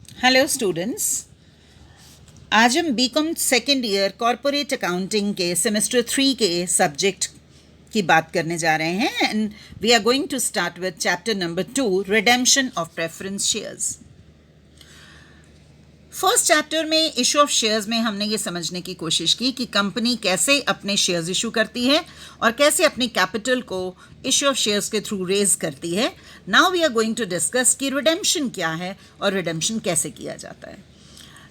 Hello students. आज हम B Com second year corporate accounting के सेमेस्टर 3 के सब्जेक्ट की बात करने जा रहे हैं and we are going to start with chapter number 2, redemption of preference shares. First chapter में इशू ऑफ शेयर्स में हमने ये समझने की कोशिश की कि कंपनी कैसे अपने शेयर्स इशू करती है और कैसे अपनी कैपिटल को इशू ऑफ शेयर्स के थ्रू रेज करती है। Now we are going to discuss कि रिडेम्पशन क्या है और रिडेम्पशन कैसे किया जाता है।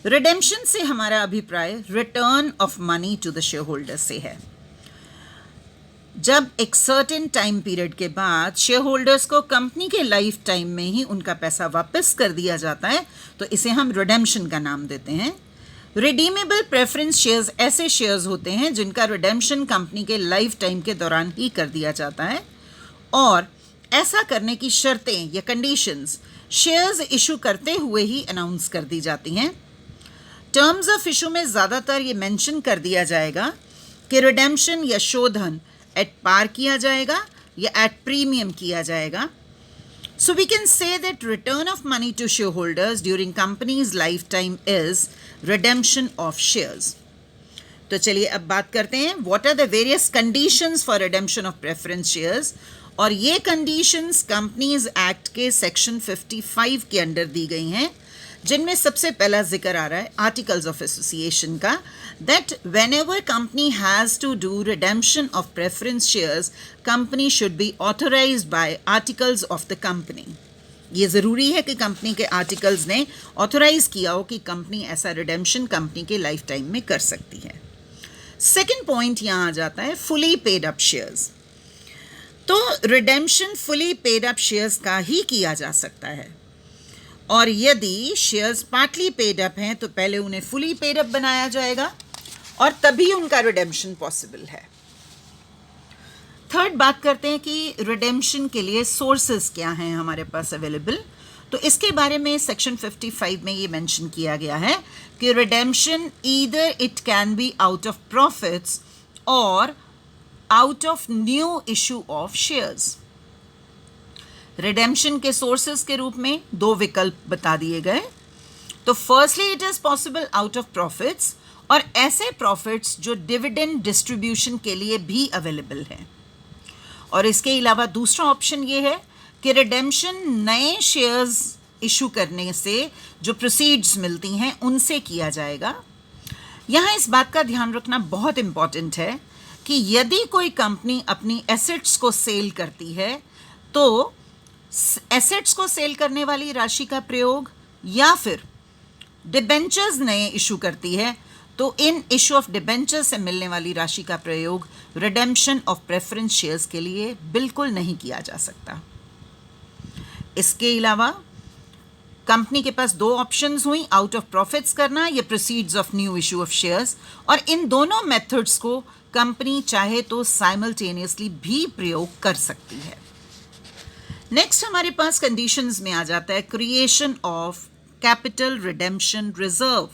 रिडेम्पशन से हमारा अभिप्राय return of money to the share holder से है। जब एक सर्टेन टाइम पीरियड के बाद शेयर होल्डर्स को कंपनी के लाइफ टाइम में ही उनका पैसा वापस कर दिया जाता है तो इसे हम रिडेम्पशन का नाम देते हैं। रिडीमेबल प्रेफरेंस शेयर्स ऐसे शेयर्स होते हैं जिनका रिडेम्पशन कंपनी के लाइफ टाइम के दौरान ही कर दिया जाता है और ऐसा करने की शर्तें या कंडीशंस शेयर्स इशू करते हुए ही अनाउंस कर दी जाती हैं। टर्म्स ऑफ इशू में ज़्यादातर ये मेंशन कर दिया जाएगा कि रिडेम्पशन या शोधन एट पार किया जाएगा या एट प्रीमियम किया जाएगा। So we can say that return of money to share holders during companies life time is redemption of shares. तो चलिए अब बात करते हैं what are the various conditions for redemption of preference shares, और ये कंडीशंस कंपनीज एक्ट के section 55 के अंडर दी गई हैं, जिनमें सबसे पहला जिक्र आ रहा है आर्टिकल्स ऑफ एसोसिएशन का, that whenever company has to do redemption of preference shares company should be authorised by articles of the company. ये ज़रूरी है कि कंपनी के आर्टिकल्स ने ऑथराइज किया हो कि कंपनी ऐसा रिडेम्पशन कंपनी के लाइफ टाइम में कर सकती है। सेकेंड पॉइंट यहाँ आ जाता है फुली पेड अप शेयर्स। तो redemption fully paid up shares का ही किया जा सकता है, और यदि शेयर्स पार्टली पेड अप हैं तो पहले उन्हें फुली पेड अप बनाया जाएगा और तभी उनका रिडेम्पशन पॉसिबल है। थर्ड बात करते हैं कि रिडेम्पशन के लिए सोर्सेज क्या हैं हमारे पास अवेलेबल। तो इसके बारे में सेक्शन 55 में ये मेंशन किया गया है कि redemption either it can be out of profits और out of new issue of shares. Redemption के सोर्सेज के रूप में दो विकल्प बता दिए गए। तो firstly it is possible out of profits, और ऐसे प्रॉफिट्स जो डिविडेंड डिस्ट्रीब्यूशन के लिए भी अवेलेबल हैं। और इसके अलावा दूसरा ऑप्शन ये है कि रिडेम्पशन नए शेयर्स इशू करने से जो प्रोसीड्स मिलती हैं उनसे किया जाएगा। यहाँ इस बात का ध्यान रखना बहुत इम्पॉर्टेंट है कि यदि कोई कंपनी अपनी एसेट्स को सेल करती है तो एसेट्स को सेल करने वाली राशि का प्रयोग या फिर डिबेंचर्स नए इशू करती है तो इन इशू ऑफ डिबेंचर्स से मिलने वाली राशि का प्रयोग रिडेम्पशन ऑफ प्रेफरेंस शेयर्स के लिए बिल्कुल नहीं किया जा सकता। इसके अलावा कंपनी के पास दो ऑप्शंस हुई, आउट ऑफ प्रॉफिट्स करना या proceeds of new issue of shares, और इन दोनों मेथड्स को कंपनी चाहे तो साइमल्टेनियसली भी प्रयोग कर सकती है। नेक्स्ट हमारे पास कंडीशंस में आ जाता है creation of capital redemption reserve.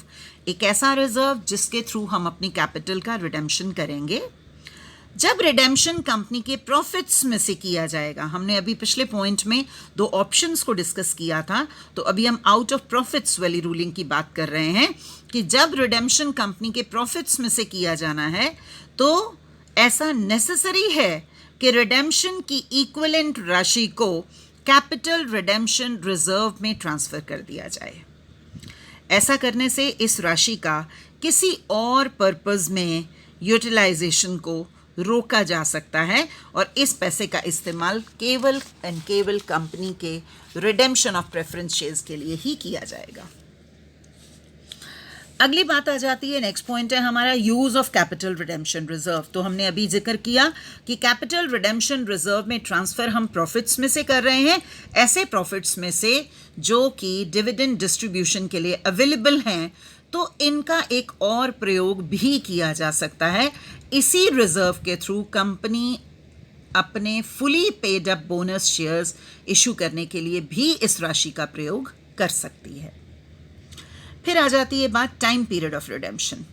एक ऐसा रिजर्व जिसके थ्रू हम अपनी कैपिटल का रिडेम्पशन करेंगे। जब रिडेम्पशन कंपनी के प्रॉफिट्स में से किया जाएगा, हमने अभी पिछले पॉइंट में दो ऑप्शंस को डिस्कस किया था, तो अभी हम आउट ऑफ प्रॉफिट्स वाली रूलिंग की बात कर रहे हैं कि जब रिडेम्पशन कंपनी के प्रॉफिट्स में से किया जाना है तो ऐसा नेसेसरी है कि रिडेम्पशन की इक्विवेलेंट राशि को कैपिटल रिडेम्पशन रिजर्व में ट्रांसफ़र कर दिया जाए। ऐसा करने से इस राशि का किसी और पर्पस में यूटिलाइजेशन को रोका जा सकता है और इस पैसे का इस्तेमाल केवल एंड केवल कंपनी के रिडेम्पशन ऑफ प्रेफरेंस शेयर्स के लिए ही किया जाएगा। अगली बात आ जाती है, नेक्स्ट पॉइंट है हमारा use of capital redemption reserve. तो हमने अभी जिक्र किया कि कैपिटल रिडेम्पशन रिजर्व में ट्रांसफ़र हम प्रॉफिट्स में से कर रहे हैं, ऐसे प्रॉफिट्स में से जो कि डिविडेंड डिस्ट्रीब्यूशन के लिए अवेलेबल हैं, तो इनका एक और प्रयोग भी किया जा सकता है। इसी रिजर्व के थ्रू कंपनी अपने fully paid up bonus shares issue करने के लिए भी इस राशि का प्रयोग कर सकती है। फिर आ जाती है बात टाइम पीरियड ऑफ रिडेम्पशन।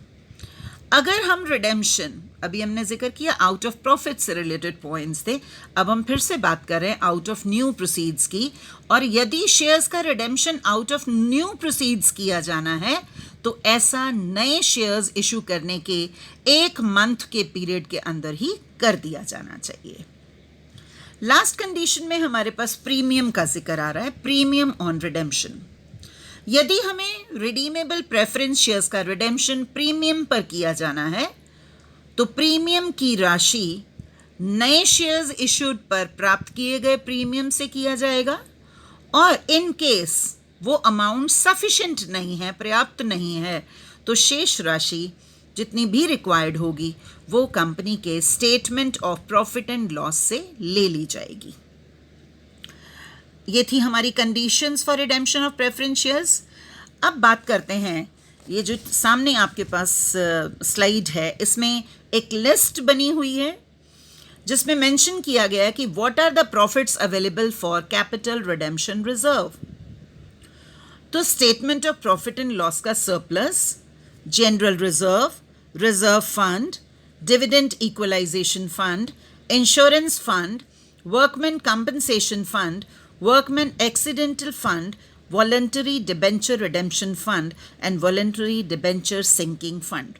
अगर हम रिडेम्पशन अभी हमने जिक्र किया आउट ऑफ प्रॉफिट से रिलेटेड पॉइंट्स थे, अब हम फिर से बात कर रहे हैं आउट ऑफ न्यू प्रोसीड्स की। और यदि शेयर्स का redemption out of new proceeds किया जाना है तो ऐसा नए शेयर्स इशू करने के 1 मंथ के पीरियड के अंदर ही कर दिया जाना चाहिए। लास्ट कंडीशन में हमारे पास प्रीमियम का जिक्र आ रहा है, प्रीमियम ऑन रिडेम्पशन। यदि हमें रिडीमेबल प्रेफरेंस शेयर्स का रिडेम्पशन प्रीमियम पर किया जाना है तो प्रीमियम की राशि नए शेयर्स इशूड पर प्राप्त किए गए प्रीमियम से किया जाएगा, और इन केस वो अमाउंट सफिशिएंट नहीं है, पर्याप्त नहीं है, तो शेष राशि जितनी भी रिक्वायर्ड होगी वो कंपनी के statement of profit and loss से ले ली जाएगी। ये थी हमारी conditions for redemption of preference shares. अब बात करते हैं, ये जो सामने आपके पास स्लाइड है इसमें एक लिस्ट बनी हुई है जिसमें मेंशन किया गया है कि what are the profits available for capital redemption reserve. तो statement of profit and loss का surplus, general reserve, reserve fund, dividend equalisation fund, insurance fund, workman compensation fund, workman accidental fund, voluntary debenture redemption fund and voluntary debenture sinking fund.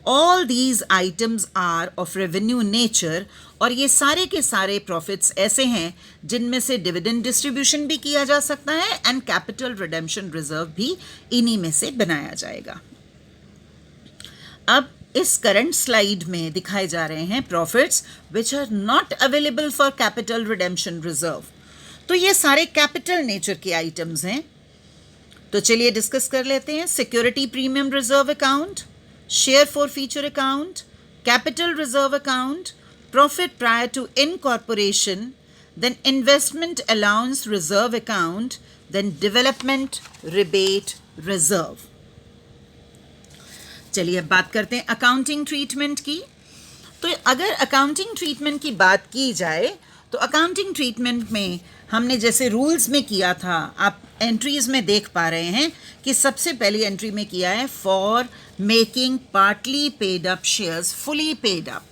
All these items are of revenue nature और ये सारे के सारे profits ऐसे हैं जिनमें से dividend distribution भी किया जा सकता है एंड कैपिटल रिडेम्पशन रिजर्व भी इन्हीं में से बनाया जाएगा। अब इस करंट स्लाइड में दिखाए जा रहे हैं profits which are not available for capital redemption reserve. तो ये सारे कैपिटल नेचर के आइटम्स हैं। तो चलिए डिस्कस कर लेते हैं। Security premium reserve account, share forfeiture account, capital reserve account, profit prior to incorporation, then investment allowance reserve account, then development rebate reserve. चलिए अब बात करते हैं अकाउंटिंग ट्रीटमेंट की। तो अगर अकाउंटिंग ट्रीटमेंट की बात की जाए तो अकाउंटिंग ट्रीटमेंट में हमने जैसे रूल्स में किया था, आप एंट्रीज में देख पा रहे हैं कि सबसे पहली एंट्री में किया है for making partly paid up shares fully paid up.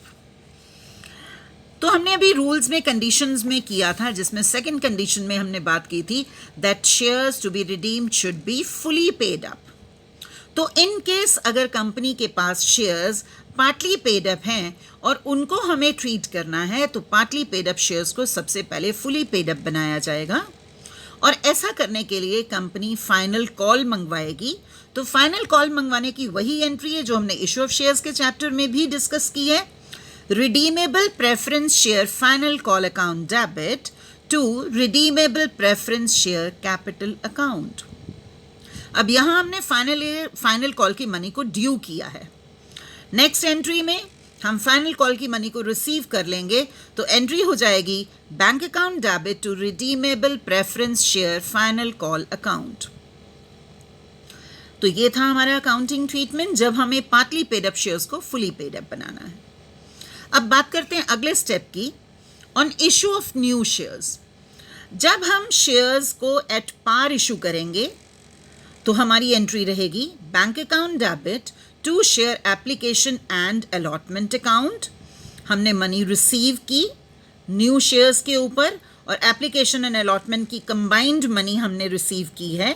तो हमने अभी रूल्स में कंडीशंस में किया था जिसमें सेकंड कंडीशन में हमने बात की थी that shares to be redeemed should be fully paid up. तो इन केस अगर कंपनी के पास शेयर्स पार्टली पेड अप हैं और उनको हमें ट्रीट करना है तो पार्टली पेड अप शेयर्स को सबसे पहले फुली पेड अप बनाया जाएगा, और ऐसा करने के लिए कंपनी फाइनल कॉल मंगवाएगी। तो फाइनल कॉल मंगवाने की वही एंट्री है जो हमने इशू ऑफ शेयर्स के चैप्टर में भी डिस्कस की है, redeemable preference share final call account debit to redeemable preference share capital account. अब यहाँ हमने फाइनल कॉल की मनी को ड्यू किया है। नेक्स्ट एंट्री में हम फाइनल कॉल की मनी को रिसीव कर लेंगे, तो एंट्री हो जाएगी bank account debit to redeemable preference share final call account. तो ये था हमारा अकाउंटिंग ट्रीटमेंट जब हमें पार्टली पेड अप शेयर्स को फुली पेड अप बनाना है। अब बात करते हैं अगले स्टेप की, on issue of new shares. जब हम शेयर्स को एट पार इशू करेंगे तो हमारी एंट्री रहेगी bank account debit to share application and allotment account. हमने मनी रिसीव की न्यू शेयर्स के ऊपर और एप्लीकेशन एंड अलॉटमेंट की कंबाइंड मनी हमने रिसीव की है,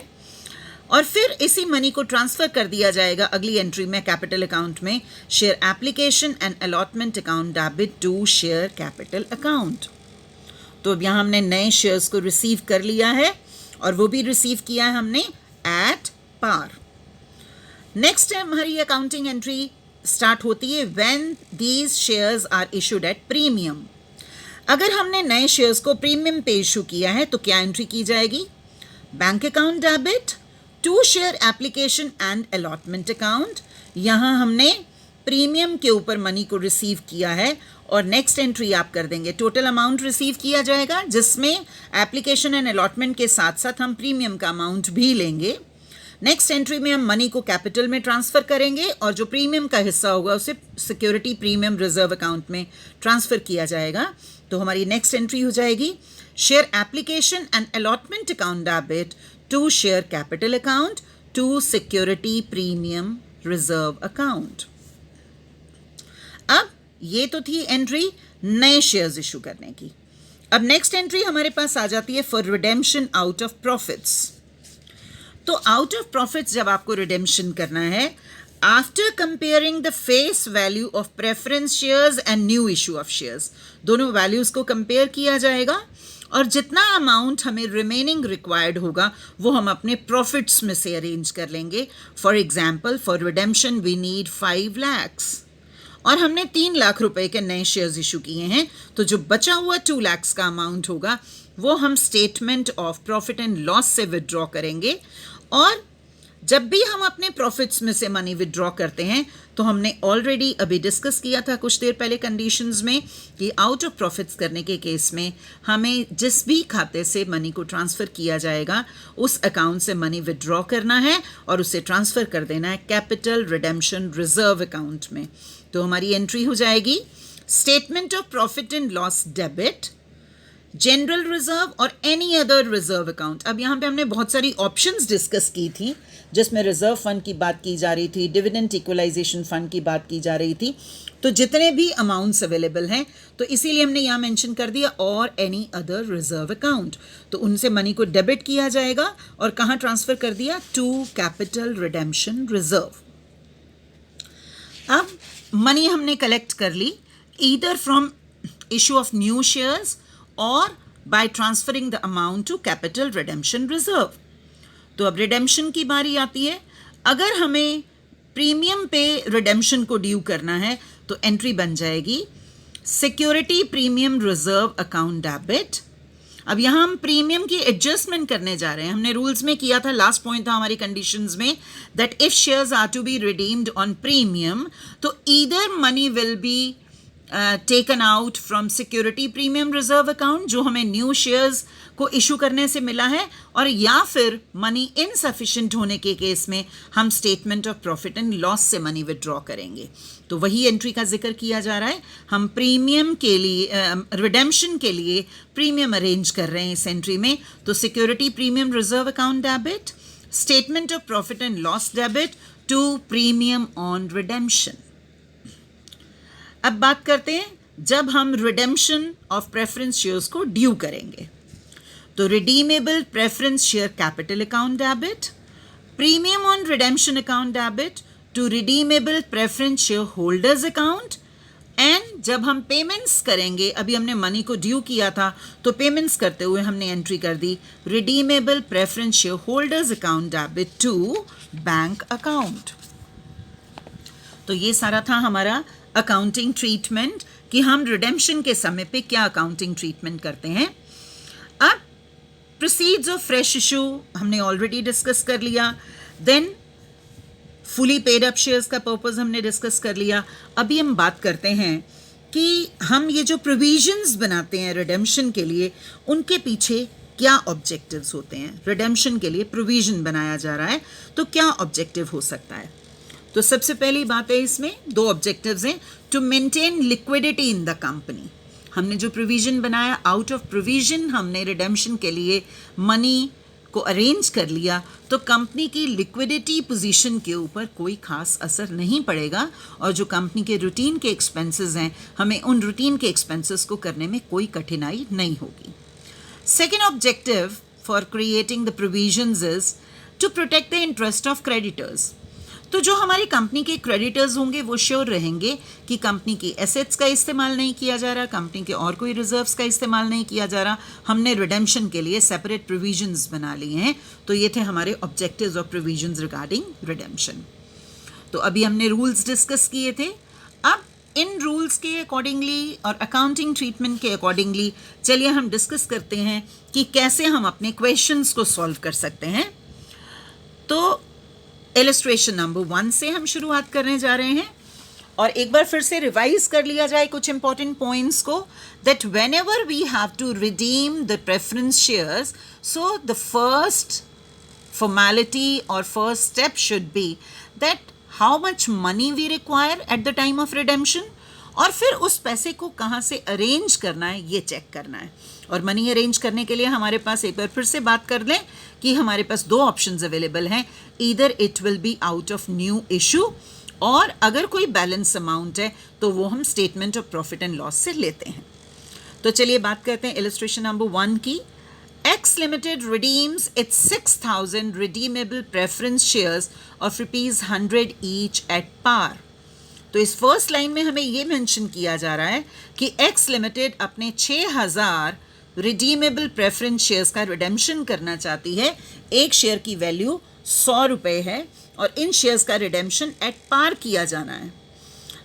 और फिर इसी मनी को ट्रांसफ़र कर दिया जाएगा अगली एंट्री में कैपिटल अकाउंट में share application and allotment account debit to share capital account. तो अब यहाँ हमने नए शेयर्स को रिसीव कर लिया है और वो भी रिसीव किया है हमने एट पार। नेक्स्ट हमारी अकाउंटिंग एंट्री स्टार्ट होती है when these shares are issued at premium. अगर हमने नए शेयर्स को प्रीमियम पे इशू किया है तो क्या एंट्री की जाएगी? Bank account debit to share application and allotment account. यहाँ हमने प्रीमियम के ऊपर मनी को रिसीव किया है और नेक्स्ट एंट्री आप कर देंगे टोटल अमाउंट रिसीव किया जाएगा जिसमें एप्लीकेशन एंड अलॉटमेंट के साथ साथ हम प्रीमियम का अमाउंट भी लेंगे। नेक्स्ट एंट्री में हम मनी को कैपिटल में ट्रांसफ़र करेंगे और जो प्रीमियम का हिस्सा होगा उसे सिक्योरिटी प्रीमियम रिजर्व अकाउंट में ट्रांसफ़र किया जाएगा। तो हमारी नेक्स्ट एंट्री हो जाएगी share application and allotment account debit to share capital account to security premium reserve account. अब ये तो थी एंट्री नए शेयर्स इशू करने की। अब नेक्स्ट एंट्री हमारे पास आ जाती है for redemption out of profits. तो आउट ऑफ प्रॉफिट्स जब आपको रिडेम्पशन करना है, after comparing the face value of preference shares and new issue of shares, दोनों वैल्यूज को कंपेयर किया जाएगा और जितना अमाउंट हमें रिमेनिंग रिक्वायर्ड होगा वो हम अपने प्रॉफिट्स में से अरेंज कर लेंगे। For example, for redemption we need 5 lakhs और हमने 3 लाख रुपए के नए शेयर्स इशू किए हैं, तो जो बचा हुआ 2 lakhs का अमाउंट होगा वो हम statement of profit and loss से विदड्रॉ करेंगे। और जब भी हम अपने प्रॉफिट्स में से मनी विदड्रॉ करते हैं तो हमने ऑलरेडी अभी डिस्कस किया था कुछ देर पहले कंडीशंस में कि आउट ऑफ प्रॉफिट्स करने के केस में हमें जिस भी खाते से मनी को ट्रांसफ़र किया जाएगा उस अकाउंट से मनी विदड्रॉ करना है और उसे ट्रांसफ़र कर देना है कैपिटल रिडेम्पशन रिजर्व अकाउंट में। तो हमारी एंट्री हो जाएगी statement of profit and loss debit, general reserve और एनी अदर रिजर्व अकाउंट। अब यहाँ पे हमने बहुत सारी ऑप्शंस डिस्कस की थी जिसमें रिजर्व फंड की बात की जा रही थी, डिविडेंड इक्वलाइजेशन फंड की बात की जा रही थी। तो जितने भी अमाउंट्स अवेलेबल हैं तो इसीलिए हमने यहाँ मेंशन कर दिया और एनी अदर रिजर्व अकाउंट, तो उनसे मनी को डेबिट किया जाएगा और कहाँ ट्रांसफ़र कर दिया, टू कैपिटल रिडेम्पशन रिजर्व। अब मनी हमने कलेक्ट कर ली either from issue of new shares और by transferring the amount to capital redemption reserve. तो अब रिडेम्पशन की बारी आती है। अगर हमें प्रीमियम पे रिडेम्पशन को ड्यू करना है तो एंट्री बन जाएगी security premium reserve account debit. अब यहाँ हम प्रीमियम की एडजस्टमेंट करने जा रहे हैं। हमने रूल्स में किया था, लास्ट पॉइंट था हमारी कंडीशंस में, that if shares are to be redeemed on premium तो either money will be taken out from security premium reserve account जो हमें न्यू शेयर्स को इशू करने से मिला है, और या फिर मनी इनसफिशिएंट होने के केस में हम statement of profit and loss से मनी विदड्रॉ करेंगे। तो वही एंट्री का जिक्र किया जा रहा है। हम प्रीमियम के लिए रिडेम्पशन के लिए प्रीमियम अरेंज कर रहे हैं इस एंट्री में। तो security premium reserve account debit, statement of profit and loss debit to premium on redemption. अब बात करते हैं जब हम रिडेम्पशन ऑफ प्रेफरेंस शेयर्स को ड्यू करेंगे। तो redeemable preference share capital account debit, premium on redemption account debit to redeemable preference share holders account. And जब हम पेमेंट्स करेंगे, अभी हमने मनी को ड्यू किया था तो पेमेंट्स करते हुए हमने एंट्री कर दी redeemable preference share holders account debit to bank account. तो ये सारा था हमारा अकाउंटिंग ट्रीटमेंट कि हम रिडेम्पशन के समय पे क्या अकाउंटिंग ट्रीटमेंट करते हैं। अब प्रोसीड्स ऑफ फ्रेश इशू हमने ऑलरेडी डिस्कस कर लिया, then fully paid up shares का पर्पस हमने डिस्कस कर लिया। अभी हम बात करते हैं कि हम ये जो प्रोविजंस बनाते हैं रिडेम्पशन के लिए उनके पीछे क्या ऑब्जेक्टिव्स होते हैं। रिडेम्पशन के लिए प्रोविजन बनाया जा रहा है तो क्या ऑब्जेक्टिव हो सकता है। तो सबसे पहली बात है, इसमें 2 ऑब्जेक्टिव्स हैं। To maintain liquidity in the company, हमने जो प्रोविजन बनाया आउट ऑफ प्रोविजन हमने रिडेम्पशन के लिए मनी को अरेंज कर लिया तो कंपनी की लिक्विडिटी पोजीशन के ऊपर कोई खास असर नहीं पड़ेगा और जो कंपनी के रूटीन के एक्सपेंसेस हैं हमें उन रूटीन के एक्सपेंसेस को करने में कोई कठिनाई नहीं होगी। Second objective for creating the provisions is to protect the interest of creditors. तो जो हमारी कंपनी के क्रेडिटर्स होंगे वो श्योर रहेंगे कि कंपनी की एसेट्स का इस्तेमाल नहीं किया जा रहा, कंपनी के और कोई रिजर्व्स का इस्तेमाल नहीं किया जा रहा। हमने रिडेम्पशन के लिए सेपरेट प्रोविजंस बना लिए हैं। तो ये थे हमारे ऑब्जेक्टिव्स और प्रोविजंस रिगार्डिंग रिडेम्पशन। तो अभी हमने रूल्स डिस्कस किए थे। अब इन रूल्स के अकॉर्डिंगली और अकाउंटिंग ट्रीटमेंट के अकॉर्डिंगली चलिए हम डिस्कस करते हैं कि कैसे हम अपने क्वेश्चंस को सॉल्व कर सकते हैं। तो इलस्ट्रेशन नंबर 1 से हम शुरुआत करने जा रहे हैं और एक बार फिर से रिवाइज कर लिया जाए कुछ इंपॉर्टेंट पॉइंट्स को, that whenever we have to redeem the preference shares, so the first formality or first step should be that how much money we require at the time of redemption, और फिर उस पैसे को कहाँ से arrange करना है ये चेक करना है। और मनी अरेंज करने के लिए हमारे पास एक बार फिर से बात कर लें कि हमारे पास 2 ऑप्शंस अवेलेबल हैं, either it will be out of new issue और अगर कोई बैलेंस अमाउंट है तो वो हम statement of profit and loss से लेते हैं। तो चलिए बात करते हैं इलस्ट्रेशन नंबर 1 की। X Limited redeems its 6,000 redeemable preference shares of ₹100 each at par। तो इस फर्स्ट लाइन में हमें ये मेंशन किया जा रहा है कि X Limited अपने 6,000 रिडीमेबल प्रेफरेंस शेयर्स का रिडेम्पशन करना चाहती है। एक शेयर की वैल्यू 100 रुपये है और इन शेयर्स का रिडेम्पशन एट पार किया जाना है।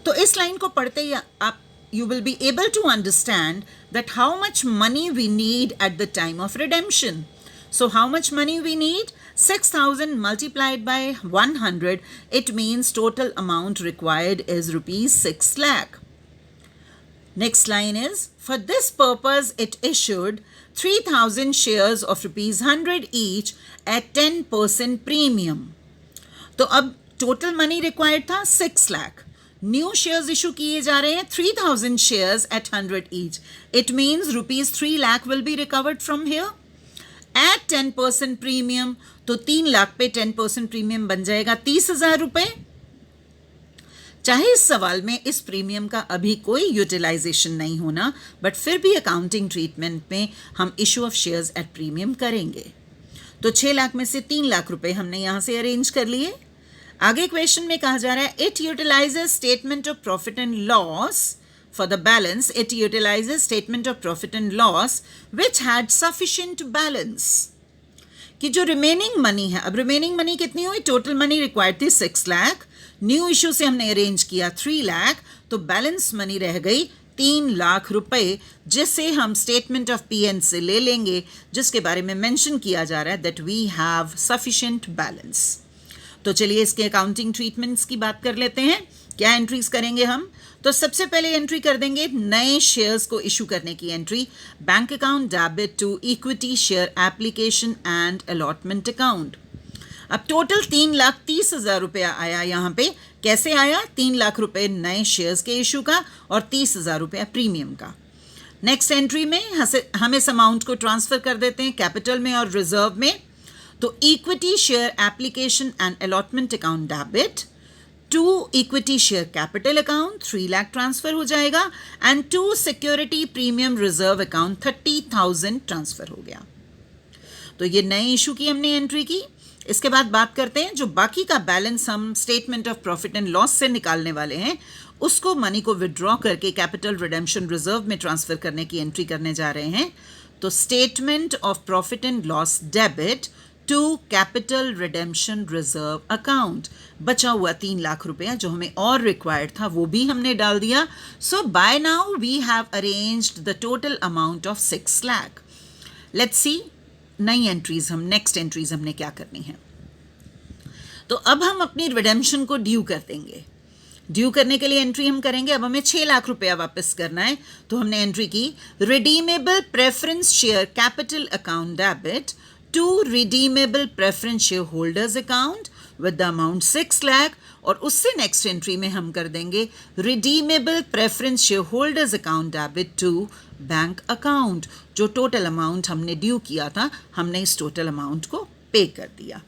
तो इस लाइन को पढ़ते ही आप you will be able to understand that how much money we need at the time of redemption. So how much money we need? 6,000 multiplied by 100, it means total amount required is rupees 6 lakh. Next line is, for this purpose it issued 3,000 shares of rupees 100 each at 10% premium. तो अब total money required था 6 lakh. New shares issue किए जा रहे हैं 3,000 shares at 100 each. It means rupees 3 lakh will be recovered from here eight 10% premium. तो 3 लाख पे 10% premium बन जाएगा 30,000 रुपए. चाहे इस सवाल में इस प्रीमियम का अभी कोई यूटिलाइजेशन नहीं होना, बट फिर भी अकाउंटिंग ट्रीटमेंट में हम issue of shares at premium करेंगे. तो 6 लाख में से 3 लाख रुपए हमने यहां से अरेंज कर लिए. आगे क्वेश्चन में कहा जा रहा है it utilises statement of profit and loss for the balance. It utilises statement of profit and loss which had sufficient balance. कि जो रिमेनिंग मनी है, अब रिमेनिंग मनी कितनी हुई? टोटल मनी रिक्वायर्ड थी 6 लाख, न्यू इशू से हमने अरेंज किया 3 लाख, तो बैलेंस मनी रह गई 3 लाख रुपए, जिसे हम स्टेटमेंट ऑफ पीएन से ले लेंगे, जिसके बारे में मेंशन किया जा रहा है that we have sufficient balance. तो चलिए इसके अकाउंटिंग ट्रीटमेंट्स की बात कर लेते हैं. क्या एंट्रीज करेंगे हम? तो सबसे पहले एंट्री कर देंगे नए शेयर्स को इशू करने की entry. Bank account debit to equity share application and allotment account. अब टोटल 3,30,000 रुपया आया यहाँ पे. कैसे आया? 3 लाख रुपए नए शेयर्स के इशू का और 30,000 रुपया प्रीमियम का. नेक्स्ट एंट्री में हम इस अमाउंट को ट्रांसफर कर देते हैं कैपिटल में और रिजर्व में. तो equity share application and allotment account debit to equity share capital account 3 lakh transfer हो जाएगा and to security premium reserve account 30,000 transfer हो गया. तो ये नए इशू की हमने एंट्री की. इसके बाद बात करते हैं जो बाकी का बैलेंस हम statement of profit and loss से निकालने वाले हैं, उसको मनी को विड्रॉ करके कैपिटल रिडेम्पशन रिजर्व में ट्रांसफर करने की एंट्री करने जा रहे हैं. तो statement of profit and loss debit to capital redemption reserve account. बचा हुआ 3 लाख रुपया जो हमें और रिक्वायर्ड था वो भी हमने डाल दिया. So by now we have arranged the total amount of 6 lakh. Let's see नई एंट्रीज, हम नेक्स्ट एंट्रीज हमने क्या करनी है. तो अब हम अपनी रिडेम्पशन को ड्यू कर देंगे. ड्यू करने के लिए एंट्री हम करेंगे. अब हमें 6 लाख रुपया वापस करना है. तो हमने एंट्री की redeemable preference share capital account debit to redeemable preference shareholders account with the amount 6 lakh. और उससे नेक्स्ट एंट्री में हम कर देंगे redeemable preference shareholders account debit to bank account. जो टोटल अमाउंट हमने ड्यू किया था हमने इस टोटल अमाउंट को पे कर दिया.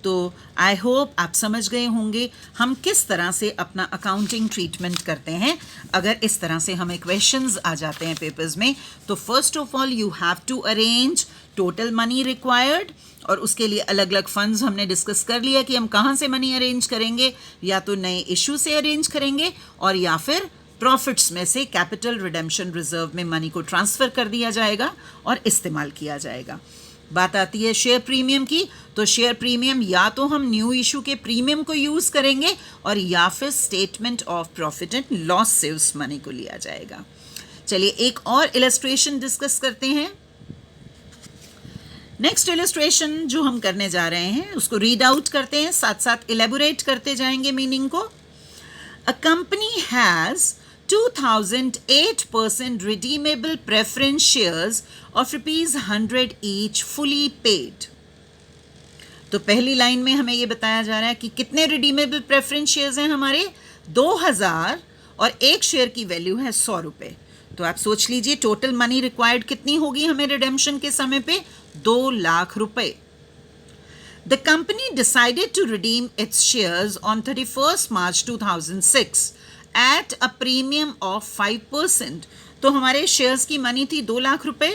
तो आई होप आप समझ गए होंगे हम किस तरह से अपना अकाउंटिंग ट्रीटमेंट करते हैं. अगर इस तरह से हमें क्वेश्चंस आ जाते हैं पेपर्स में, तो first of all you have to arrange total money required. और उसके लिए अलग अलग फंड्स हमने डिस्कस कर लिया कि हम कहाँ से मनी अरेंज करेंगे. या तो नए इशू से अरेंज करेंगे और या फिर प्रॉफिट्स में से कैपिटल रिडेम्पशन रिजर्व में मनी को ट्रांसफ़र कर दिया जाएगा और इस्तेमाल किया जाएगा. बात आती है शेयर प्रीमियम की. तो शेयर प्रीमियम या तो हम न्यू इशू के प्रीमियम को यूज़ करेंगे और या फिर statement of profit and loss से उस मनी को लिया जाएगा. चलिए एक और इलस्ट्रेशन डिस्कस करते हैं. नेक्स्ट इलस्ट्रेशन जो हम करने जा रहे हैं उसको रीड आउट करते हैं, साथ साथ इलेबोरेट करते जाएंगे मीनिंग को. A company has 2,008% redeemable preference shares of ₹100 each fully paid. तो पहली लाइन में हमें ये बताया जा रहा है कि कितने रिडीमेबल प्रेफरेंस शेयर्स हैं हमारे 2,000 और एक शेयर की वैल्यू है 100 रुपये. तो आप सोच लीजिए टोटल मनी रिक्वायर्ड कितनी होगी हमें रिडेम्पशन के समय पे 2 लाख रुपए. The company decided to redeem its shares on 31st March 2006 at a premium of 5%. तो हमारे शेयर्स की मनी थी 2 लाख रुपए.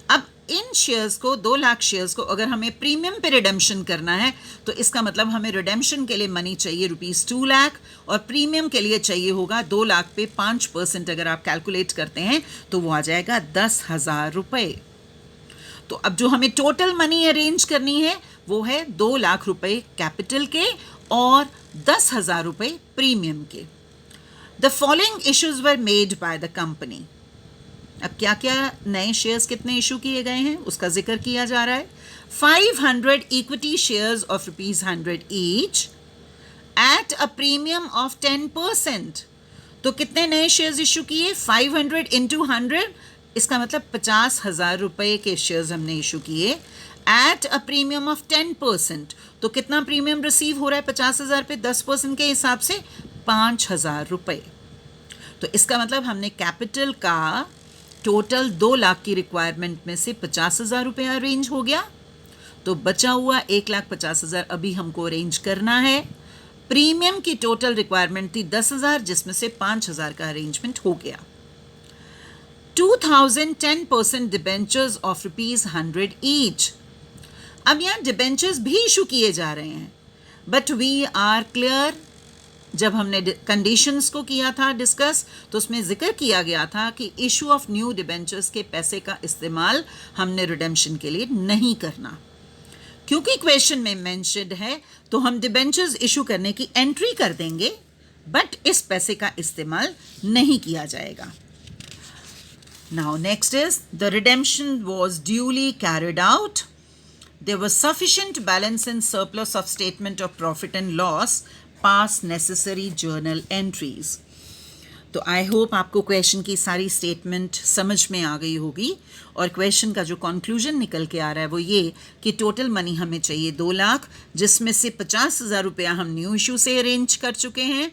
अब इन शेयर्स को 2 लाख शेयर्स को अगर हमें प्रीमियम पे रिडेम्पशन करना है तो इसका मतलब हमें रिडेम्पशन के लिए मनी चाहिए ₹2 लाख और प्रीमियम के लिए चाहिए होगा 2 लाख पे 5%. अगर आप कैलकुलेट करते हैं तो वो आ जाएगा 10,000 रुपए. तो अब जो हमें टोटल मनी अरेंज करनी है वो है 2 लाख रुपए कैपिटल के और 10,000 रुपए प्रीमियम के. The following issues were made by the company. अब क्या क्या नए शेयर्स कितने इशू किए गए हैं उसका जिक्र किया जा रहा है. 500 equity shares of ₹100 each at a premium of 10%. तो कितने नए शेयर्स इशू किए? 500 इंटू 100, इसका मतलब 50,000 रुपए के शेयर्स हमने इशू किए एट अ प्रीमियम ऑफ 10%. तो कितना प्रीमियम रिसीव हो रहा है 50,000 पे? 10% के हिसाब से 5,000 रुपए. तो इसका मतलब हमने कैपिटल का टोटल 2 लाख की रिक्वायरमेंट में से 50,000 रुपये अरेंज हो गया. तो बचा हुआ 1,50,000 अभी हमको अरेंज करना है. प्रीमियम की टोटल रिक्वायरमेंट थी 10,000 जिसमें से 5,000 का अरेंजमेंट हो गया. 2,000 10% डिबेंचर्स ऑफ ₹100 ईच. अब यहाँ डिबेंचर्स भी इशू किए जा रहे हैं बट वी आर क्लियर. जब हमने कंडीशंस को किया था डिस्कस तो उसमें जिक्र किया गया था कि इशू ऑफ न्यू डिबेंचर्स के पैसे का इस्तेमाल हमने रिडेम्पशन के लिए नहीं करना. क्योंकि क्वेश्चन में मेंशन्ड है तो हम डिबेंचर्स इशू करने की एंट्री कर देंगे बट इस पैसे का इस्तेमाल नहीं किया जाएगा. Now next is the redemption was duly carried out. There was sufficient balance and surplus of statement of profit and loss past necessary journal entries. तो आई होप आपको क्वेश्चन की सारी स्टेटमेंट समझ में आ गई होगी और क्वेश्चन का जो कंक्लूजन निकल के आ रहा है वो ये कि टोटल मनी हमें चाहिए 2 लाख जिसमें से 50,000 रुपया हम न्यू इशू से अरेंज कर चुके हैं.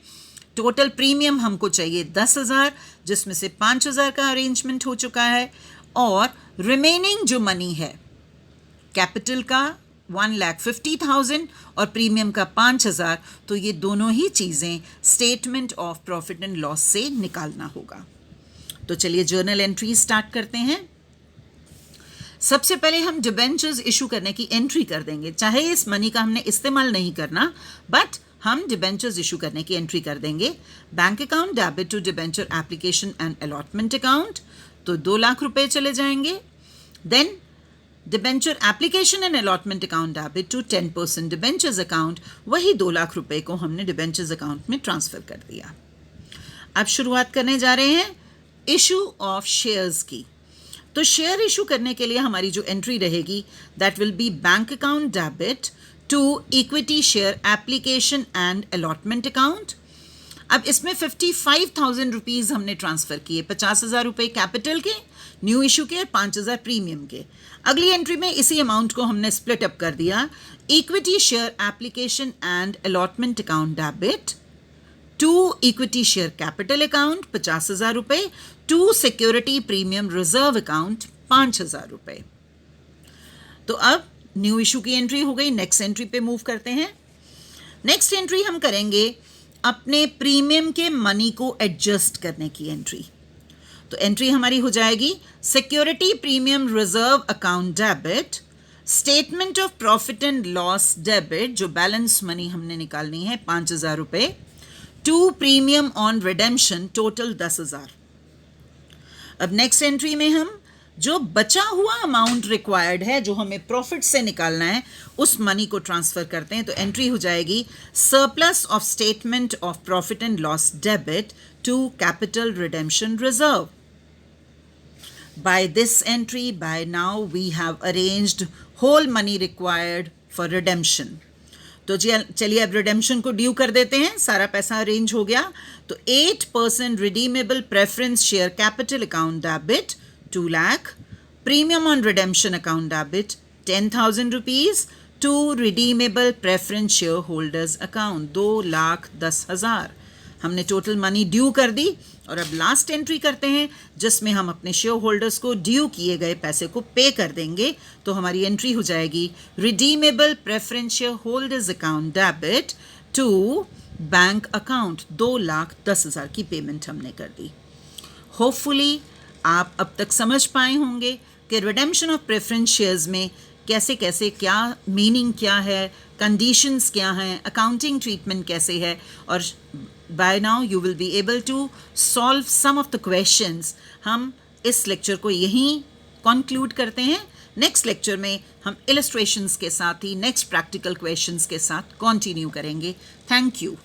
टोटल प्रीमियम हमको चाहिए 10,000 जिसमें से 5,000 का अरेंजमेंट हो चुका है और रिमेनिंग जो मनी है कैपिटल का 1,50,000 और प्रीमियम का 5,000. तो ये दोनों ही चीज़ें statement of profit and loss से निकालना होगा. तो चलिए जर्नल एंट्री स्टार्ट करते हैं. सबसे पहले हम डिबेंचर्स इशू करने की एंट्री कर देंगे. चाहे इस मनी का हमने इस्तेमाल नहीं करना बट हम डिबेंचर्स इशू करने की एंट्री कर देंगे. Bank account debit to debenture application and allotment account तो 2 लाख रुपए चले जाएंगे. Then debenture application and allotment account debit to 10% debentures account, वही 2 लाख रुपए को हमने डिबेंचर्स अकाउंट में ट्रांसफर कर दिया. अब शुरुआत करने जा रहे हैं इशू ऑफ शेयर्स की. तो शेयर इशू करने के लिए हमारी जो एंट्री रहेगी that will be bank account debit to equity share application and allotment account. अब इसमें 55,000 रुपीज़ हमने ट्रांसफ़र किए. 50,000 रुपये कैपिटल के न्यू इशू के और 5,000 प्रीमियम के. अगली एंट्री में इसी अमाउंट को हमने स्प्लिट अप कर दिया. Equity share application and allotment account debit to equity share capital account 50,000 रुपये to security premium reserve account 5,000 रुपये. तो अब न्यू इशू की एंट्री हो गई. नेक्स्ट एंट्री पे मूव करते हैं. नेक्स्ट एंट्री हम करेंगे अपने प्रीमियम के मनी को एडजस्ट करने की एंट्री. तो एंट्री हमारी हो जाएगी security premium reserve account debit statement of profit and loss debit जो बैलेंस मनी हमने निकालनी है 5,000 रुपये to premium on redemption total 10,000. अब नेक्स्ट एंट्री में हम जो बचा हुआ अमाउंट रिक्वायर्ड है जो हमें प्रॉफिट से निकालना है उस मनी को ट्रांसफ़र करते हैं. तो एंट्री हो जाएगी surplus of statement of profit and loss debit to capital redemption reserve. By this entry, by now we have arranged whole money required for redemption. तो चलिए अब रिडेम्पशन को ड्यू कर देते हैं. सारा पैसा अरेंज हो गया. तो 8% redeemable preference share capital account debit 2 lakh, premium on redemption account debit 10,000 rupees to redeemable preference shareholders account 2,10,000. हमने टोटल मनी ड्यू कर दी और अब लास्ट एंट्री करते हैं जिसमें हम अपने शेयर होल्डर्स को ड्यू किए गए पैसे को पे कर देंगे। तो हमारी एंट्री हो जाएगी redeemable preference share holders account debit to bank account. 2,10,000 की पेमेंट हमने कर दी। होपफुली आप अब तक समझ पाए होंगे कि रिडेम्पशन ऑफ प्रेफरेंस शेयर्स में कैसे कैसे क्या मीनिंग क्या है, कंडीशंस क्या हैं, अकाउंटिंग ट्रीटमेंट कैसे है, और by now you will be able to solve some of the questions. हम इस लेक्चर को यहीं कंक्लूड करते हैं। नेक्स्ट लेक्चर में हम इलस्ट्रेशंस के साथ ही नेक्स्ट प्रैक्टिकल क्वेश्चंस के साथ कंटिन्यू करेंगे। Thank you.